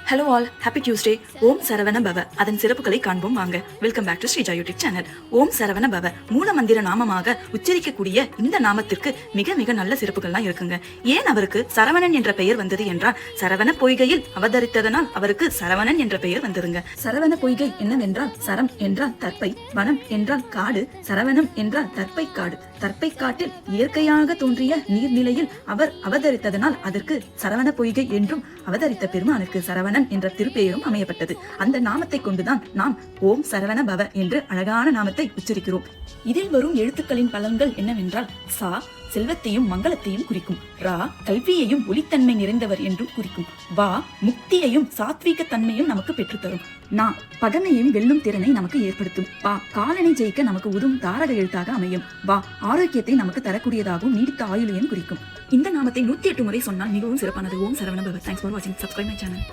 Hello all, happy Tuesday. Om Saravana Bhava, அதன் சிறப்புகளை காண்போம் வாங்க. Welcome back to Sreeja YouTube channel. Om Saravana Bhava மூல மந்திர நாமமாக உச்சரிக்கக்கூடிய இந்த நாமத்திற்கு மிக மிக நல்ல சிறப்புகள்லாம் இருக்குங்க. ஏன் அவருக்கு சரவணன் என்ற பெயர் வந்தது என்றால், சரவண பொய்கையில் அவதரித்ததனால் அவருக்கு சரவணன் என்ற பெயர் வந்ததுங்க. சரவண பொய்கை என்னவென்றால், சரம் என்றால் தற்பை, வனம் என்றால் காடு, சரவணம் என்றால் தற்பை காடு. தற்பை காட்டில் இயற்கையாக தோன்றிய நீர்நிலையில் அவர் அவதரித்ததனால் அதற்கு சரவண பொய்கை என்றும், அவதரித்த பெருமானுக்கு சரவணன் என்ற திருப்பெயரும் அமையப்பட்டது. அந்த நாமத்தை கொண்டுதான் நாம் ஓம் சரவண பவ என்று அழகான நாமத்தை உச்சரிக்கிறோம். இதில் வரும் எழுத்துக்களின் பலன்கள் என்னவென்றால், சா செல்வத்தையும் மங்களத்தையும் குறிக்கும், ரா கல்வியையும் ஒளித்தன்மை நிறைந்தவர் என்றும் குறிக்கும், வா முக்தியையும் சாத்வீக தன்மையும் நமக்கு பெற்றுத்தரும், நா பகமையும் வெல்லும் திறனை நமக்கு ஏற்படுத்தும், பா காலனை ஜெயிக்க நமக்கு உதவும் தாரக எழுத்தாக அமையும், வா ஆரோக்கியத்தை நமக்கு தரக்கூடியதாகவும் நீடித்த ஆயுளையும் குறிக்கும். இந்த நாமத்தை 108 முறை சொன்னால் மிகவும் சிறப்பானது. ஓம் சரவண பவ. தேங்க்ஸ் ஃபார் வாட்சிங். Subscribe my channel.